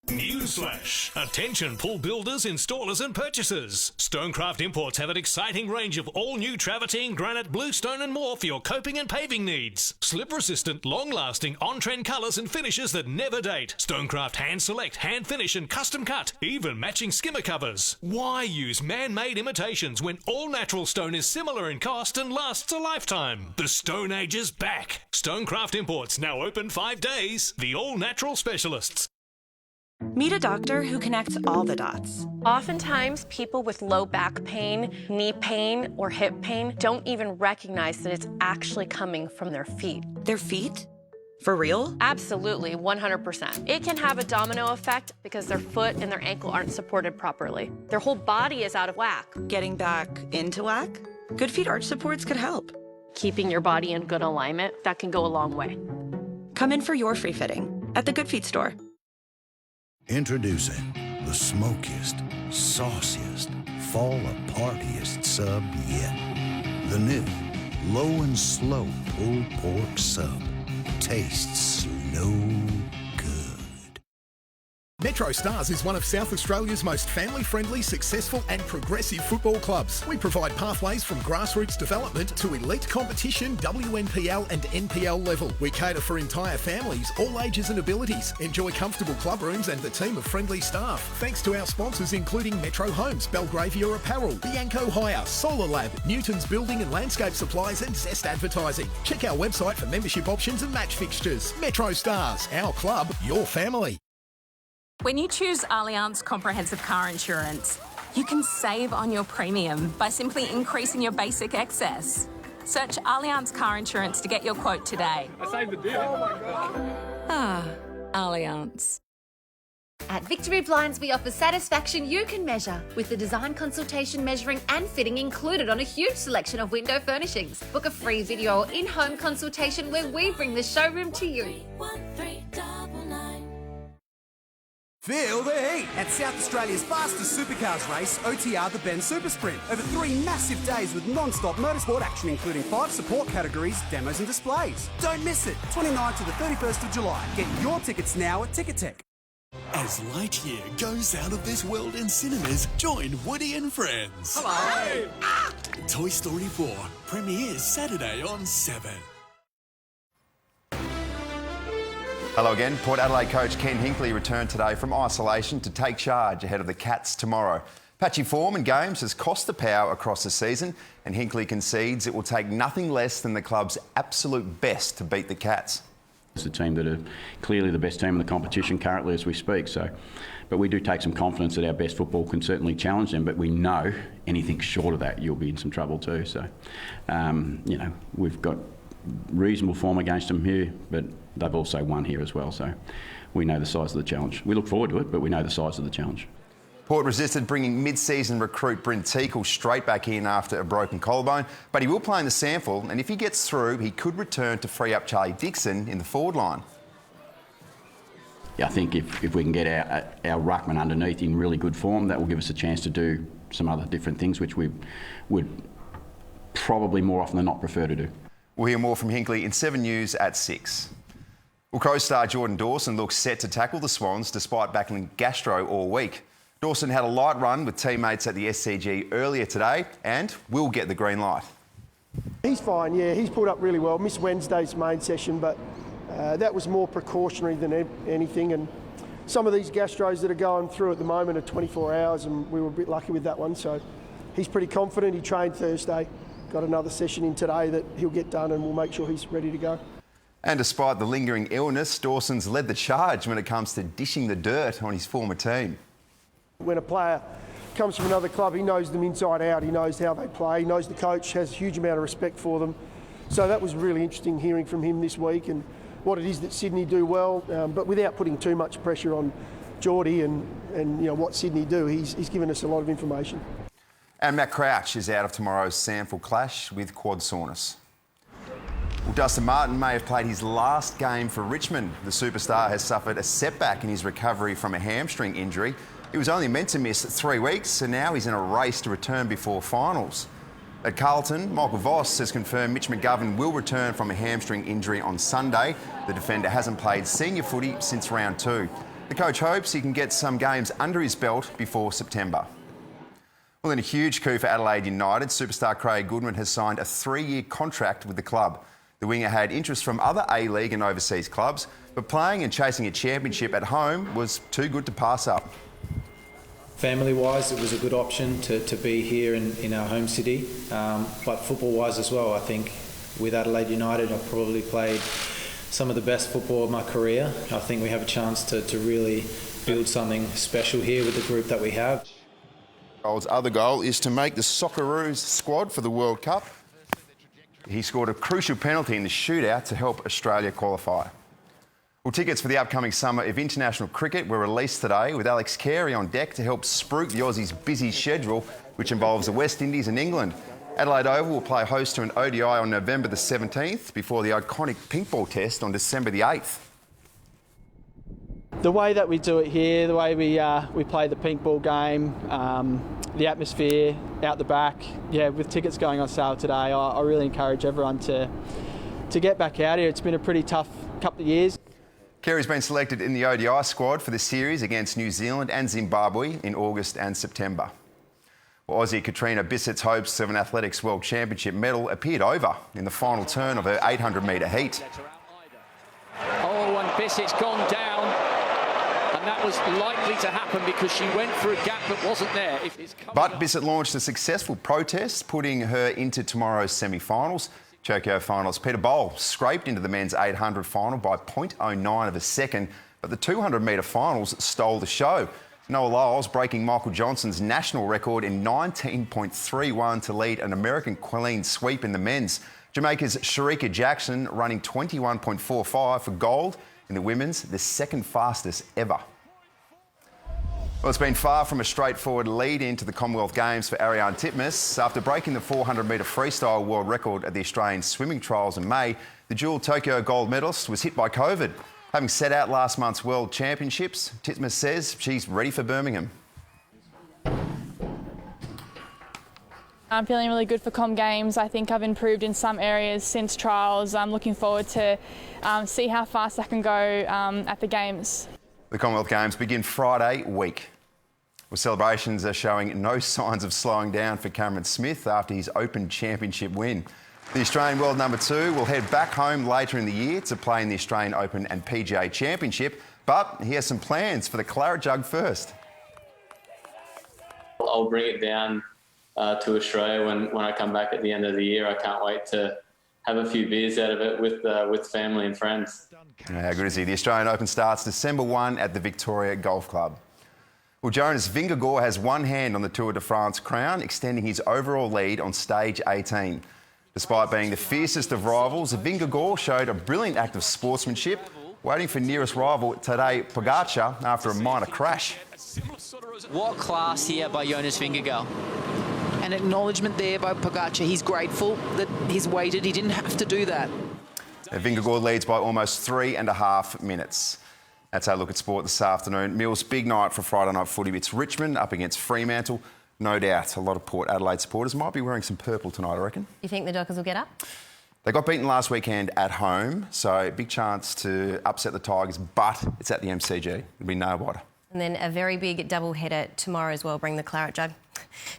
Newsflash. Attention pool builders, installers and purchasers. Stonecraft Imports have an exciting range of all new travertine, granite, bluestone and more for your coping and paving needs. Slip resistant, long lasting, on-trend colours and finishes that never date. Stonecraft hand select, hand finish and custom cut. Even matching skimmer covers. Why use man-made imitations when all natural stone is similar in cost and lasts a lifetime? The Stone Age is back. Stonecraft Imports, now open 5 days. The all-natural specialists. Meet a doctor who connects all the dots. Oftentimes, people with low back pain, knee pain, or hip pain don't even recognize that it's actually coming from their feet. Their feet? For real? Absolutely, 100%. It can have a domino effect because their foot and their ankle aren't supported properly. Their whole body is out of whack. Getting back into whack? Good Feet arch supports could help. Keeping your body in good alignment, that can go a long way. Come in for your free fitting at the Good Feet store. Introducing the smokiest, sauciest, fall-apartiest sub yet. The new low and slow pulled pork sub tastes slow good. Metro Stars is one of South Australia's most family-friendly, successful and progressive football clubs. We provide pathways from grassroots development to elite competition, WNPL and NPL level. We cater for entire families, all ages and abilities. Enjoy comfortable club rooms and the team of friendly staff. Thanks to our sponsors including Metro Homes, Belgravia Apparel, Bianco Hire, Solar Lab, Newton's Building and Landscape Supplies and Zest Advertising. Check our website for membership options and match fixtures. Metro Stars, our club, your family. When you choose Allianz Comprehensive Car Insurance, you can save on your premium by simply increasing your basic excess. Search Allianz Car Insurance to get your quote today. I saved the deal. Oh my God. Ah, Allianz. At Victory Blinds, we offer satisfaction you can measure with the design consultation, measuring and fitting included on a huge selection of window furnishings. Book a free video or in-home consultation where we bring the showroom to you. Feel the heat at South Australia's fastest supercars race, OTR the Ben Super Sprint. Over 3 massive days with non-stop motorsport action, including 5 support categories, demos and displays. Don't miss it, 29th to the 31st of July. Get your tickets now at Ticketek. As Lightyear goes out of this world in cinemas, join Woody and Friends. Hello! Toy Story 4 premieres Saturday on 7. Hello again. Port Adelaide coach Ken Hinkley returned today from isolation to take charge ahead of the Cats tomorrow. Patchy form in games has cost the Power across the season, and Hinkley concedes it will take nothing less than the club's absolute best to beat the Cats. It's a team that are clearly the best team in the competition currently as we speak. But we do take some confidence that our best football can certainly challenge them. But we know anything short of that, you'll be in some trouble too. So, we've got reasonable form against them here, but they've also won here as well. So we know the size of the challenge. We look forward to it, but we know the size of the challenge. Port resisted bringing mid-season recruit Bryn Teakle straight back in after a broken collarbone, but he will play in the sample, and if he gets through, he could return to free up Charlie Dixon in the forward line. Yeah, I think if we can get our ruckman underneath in really good form, that will give us a chance to do some other different things, which we would probably more often than not prefer to do. We'll hear more from Hinkley in 7 News at 6. Well, Crows star Jordan Dawson looks set to tackle the Swans despite battling gastro all week. Dawson had a light run with teammates at the SCG earlier today and will get the green light. He's fine, yeah. He's pulled up really well. Missed Wednesday's main session, but that was more precautionary than anything. And some of these gastros that are going through at the moment are 24 hours, and we were a bit lucky with that one. So he's pretty confident. He trained Thursday, got another session in today that he'll get done, and we'll make sure he's ready to go. And despite the lingering illness, Dawson's led the charge when it comes to dishing the dirt on his former team. When a player comes from another club, he knows them inside out, he knows how they play, he knows the coach has a huge amount of respect for them. So that was really interesting hearing from him this week and what it is that Sydney do well, but without putting too much pressure on Geordie and what Sydney do. He's given us a lot of information. And Matt Crouch is out of tomorrow's sample clash with quad soreness. Well, Dustin Martin may have played his last game for Richmond. The superstar has suffered a setback in his recovery from a hamstring injury. He was only meant to miss 3 weeks, and now he's in a race to return before finals. At Carlton, Michael Voss has confirmed Mitch McGovern will return from a hamstring injury on Sunday. The defender hasn't played senior footy since round 2. The coach hopes he can get some games under his belt before September. Well, in a huge coup for Adelaide United, superstar Craig Goodwin has signed a 3-year contract with the club. The winger had interest from other A-League and overseas clubs, but playing and chasing a championship at home was too good to pass up. Family-wise, it was a good option to be here in our home city, but football-wise as well. I think with Adelaide United, I've probably played some of the best football of my career. I think we have a chance to really build something special here with the group that we have. Gold's other goal is to make the Socceroos squad for the World Cup. He scored a crucial penalty in the shootout to help Australia qualify. Well, tickets for the upcoming summer of international cricket were released today with Alex Carey on deck to help spruik the Aussies' busy schedule, which involves the West Indies and England. Adelaide Oval will play host to an ODI on November the 17th before the iconic pink ball test on December the 8th. The way that we do it here, the way we play the pink ball game, the atmosphere out the back, with tickets going on sale today, I really encourage everyone to get back out here. It's been a pretty tough couple of years. Carey's been selected in the ODI squad for the series against New Zealand and Zimbabwe in August and September. Well, Aussie Katrina Bissett's hopes of an Athletics World Championship medal appeared over in the final turn of her 800-metre heat. Oh, and Bissett's gone down, and that was likely to happen because she went for a gap that wasn't there. But Bissett launched a successful protest, putting her into tomorrow's semi-finals. Tokyo finals Peter Bowl scraped into the men's 800 final by 0.09 of a second, but the 200-metre finals stole the show. Noah Lyles breaking Michael Johnson's national record in 19.31 to lead an American clean sweep in the men's. Jamaica's Sharika Jackson running 21.45 for gold in the women's, the second fastest ever. Well, it's been far from a straightforward lead into the Commonwealth Games for Ariarne Titmus. After breaking the 400-metre freestyle world record at the Australian swimming trials in May, the dual Tokyo gold medalist was hit by COVID. Having set out last month's World Championships, Titmus says she's ready for Birmingham. I'm feeling really good for Com Games. I think I've improved in some areas since trials. I'm looking forward to see how fast I can go at the Games. The Commonwealth Games begin Friday week. Well, celebrations are showing no signs of slowing down for Cameron Smith after his Open Championship win. The Australian world number 2 will head back home later in the year to play in the Australian Open and PGA Championship, but he has some plans for the Claret Jug first. I'll bring it down to Australia when I come back at the end of the year. I can't wait to have a few beers out of it with family and friends. How good is he? The Australian Open starts December 1 at the Victoria Golf Club. Well, Jonas Vingegaard has one hand on the Tour de France crown, extending his overall lead on stage 18. Despite being the fiercest of rivals, Vingegaard showed a brilliant act of sportsmanship, waiting for nearest rival Tadej Pogacar after a minor crash. What class here by Jonas Vingegaard. An acknowledgement there by Pogacar. He's grateful that he's waited. He didn't have to do that. Vingegaard leads by almost 3.5 minutes. That's our look at sport this afternoon. Mills, big night for Friday night footy. It's Richmond up against Fremantle. No doubt a lot of Port Adelaide supporters might be wearing some purple tonight, I reckon. You think the Dockers will get up? They got beaten last weekend at home, so big chance to upset the Tigers, but it's at the MCG. It'll be no water. And then a very big double-header tomorrow as well. Bring the claret jug.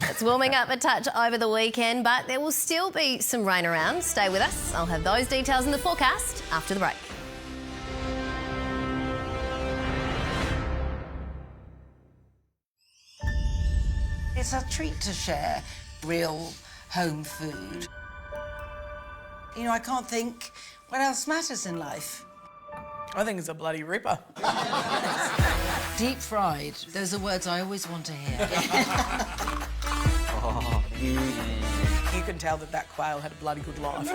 It's warming up a touch over the weekend, but there will still be some rain around. Stay with us. I'll have those details in the forecast after the break. It's a treat to share real home food. You know, I can't think what else matters in life. I think it's a bloody ripper. Deep fried, those are words I always want to hear. You can tell that quail had a bloody good life.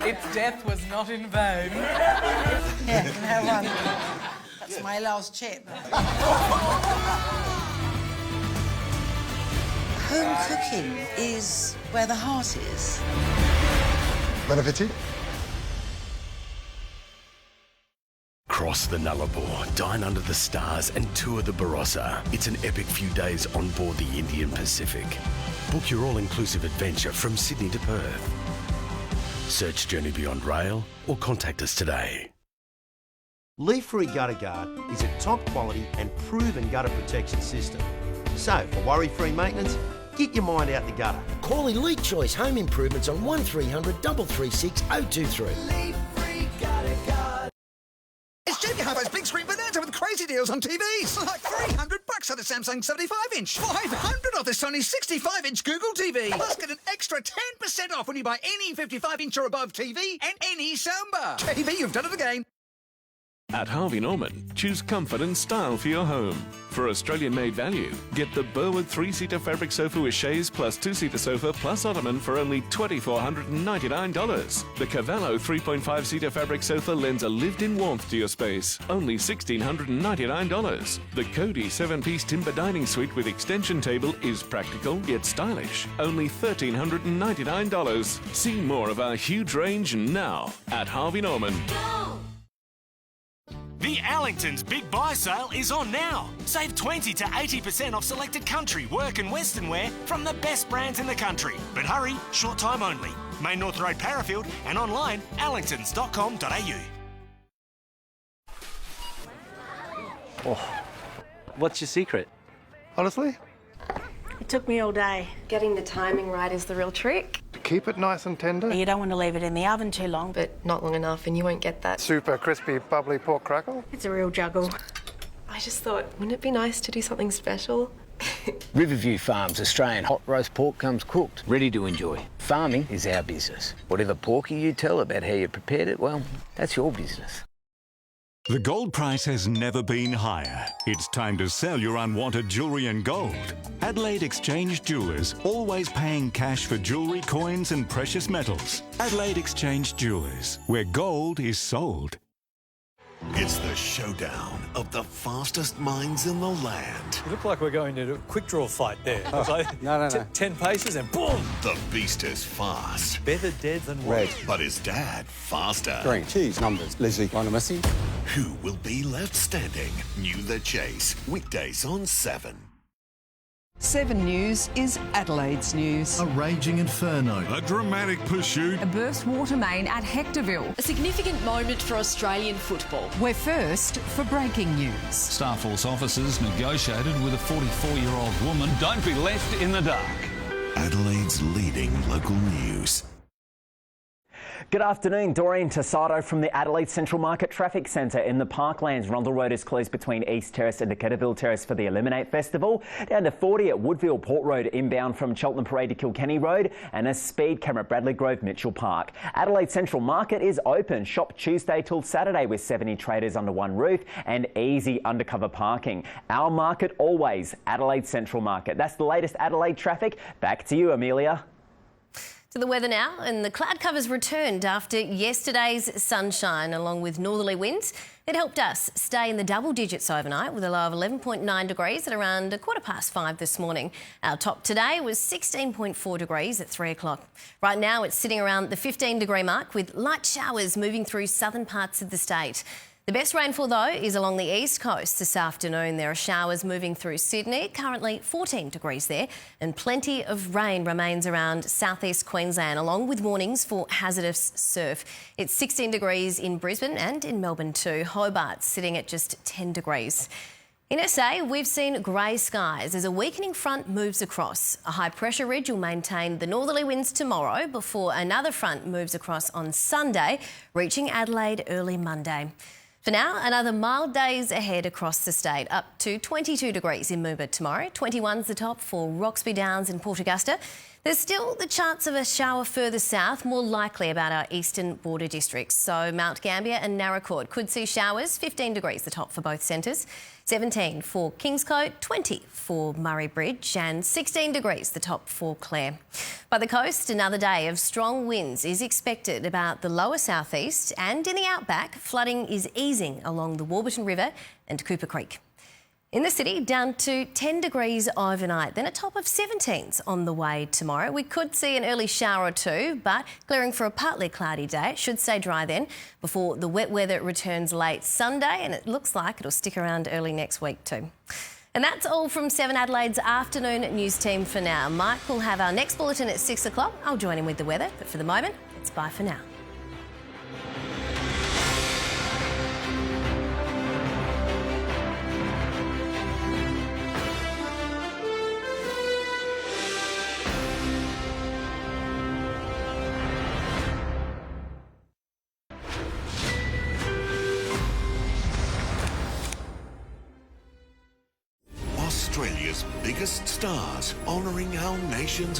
Its death was not in vain. Yeah, you can have one. That's my last chip. Home cooking is where the heart is. Bon appetit. Cross the Nullarbor, dine under the stars and tour the Barossa. It's an epic few days on board the Indian Pacific. Book your all-inclusive adventure from Sydney to Perth. Search Journey Beyond Rail or contact us today. Leaf-Free Gutter Guard is a top quality and proven gutter protection system. So, for worry-free maintenance, get your mind out the gutter. Call Elite Choice Home Improvements on 1300 336 023. Leaf-Free Gutter Guard. It's Junior Harbo's big screen bonanza with crazy deals on TVs. Like $300 on a Samsung 75-inch. $500 off this Sony 65-inch Google TV. Plus get an extra 10% off when you buy any 55-inch or above TV and any soundbar. TV, you've done it again. At Harvey Norman, choose comfort and style for your home. For Australian-made value, get the Burwood 3-seater fabric sofa with chaise plus 2-seater sofa plus ottoman for only $2,499. The Cavallo 3.5-seater fabric sofa lends a lived-in warmth to your space, only $1,699. The Cody 7-piece timber dining suite with extension table is practical yet stylish, only $1,399. See more of our huge range now at Harvey Norman. The Allington's Big Buy Sale is on now. Save 20 to 80% off selected country, work and western wear from the best brands in the country. But hurry, short time only. Main North Road, Parafield, and online allingtons.com.au. Oh, what's your secret? Honestly? It took me all day. Getting the timing right is the real trick. Keep it nice and tender. You don't want to leave it in the oven too long, but not long enough and you won't get that super crispy, bubbly pork crackle. It's a real juggle. I just thought, wouldn't it be nice to do something special? Riverview Farms Australian hot roast pork comes cooked, ready to enjoy. Farming is our business. Whatever porky you tell about how you prepared it, well, that's your business. The gold price has never been higher. It's time to sell your unwanted jewellery and gold. Adelaide Exchange Jewellers, always paying cash for jewellery, coins and precious metals. Adelaide Exchange Jewellers, where gold is sold. It's the showdown of the fastest minds in the land. You look like we're going to a quick draw fight there. No. 10 paces and boom! The beast is fast. Better dead than Red. white. But is Dad faster? Green. Cheese. Numbers. Lizzie. Lionel Messi. Who will be left standing? New The Chase. Weekdays on 7. 7 News is Adelaide's news. A raging inferno. A dramatic pursuit. A burst water main at Hectorville. A significant moment for Australian football. We're first for breaking news. Starforce officers negotiated with a 44-year-old woman. Don't be left in the dark. Adelaide's leading local news. Good afternoon, Doreen Tassado from the Adelaide Central Market Traffic Centre. In the Parklands, Rundle Road is closed between East Terrace and Decataville Terrace for the Eliminate Festival. Down to 40 at Woodville Port Road inbound from Cheltenham Parade to Kilkenny Road, and a speed camera at Bradley Grove Mitchell Park. Adelaide Central Market is open. Shop Tuesday till Saturday with 70 traders under one roof and easy undercover parking. Our market always, Adelaide Central Market. That's the latest Adelaide traffic. Back to you, Amelia. To the weather now, and the cloud covers returned after yesterday's sunshine along with northerly winds. It helped us stay in the double digits overnight with a low of 11.9 degrees at around 5:15 this morning. Our top today was 16.4 degrees at 3 o'clock. Right now it's sitting around the 15 degree mark with light showers moving through southern parts of the state. The best rainfall, though, is along the east coast this afternoon. There are showers moving through Sydney, currently 14 degrees there, and plenty of rain remains around southeast Queensland, along with warnings for hazardous surf. It's 16 degrees in Brisbane and in Melbourne too. Hobart's sitting at just 10 degrees. In SA, we've seen grey skies as a weakening front moves across. A high-pressure ridge will maintain the northerly winds tomorrow before another front moves across on Sunday, reaching Adelaide early Monday. For now, another mild days ahead across the state, up to 22 degrees in Moomba tomorrow. 21's the top for Roxby Downs and Port Augusta. There's still the chance of a shower further south, more likely about our eastern border districts. So Mount Gambier and Narracourt could see showers, 15 degrees the top for both centres. 17 for Kingscote, 20 for Murray Bridge and 16 degrees the top for Clare. By the coast, another day of strong winds is expected about the lower southeast, and in the outback, flooding is easing along the Warburton River and Cooper Creek. In the city, down to 10 degrees overnight, then a top of 17s on the way tomorrow. We could see an early shower or two, but clearing for a partly cloudy day. It should stay dry then before the wet weather returns late Sunday, and it looks like it'll stick around early next week too. And that's all from 7 Adelaide's afternoon news team for now. Mike will have our next bulletin at 6 o'clock. I'll join him with the weather, but for the moment, it's bye for now. Australia's biggest stars, honouring our nation's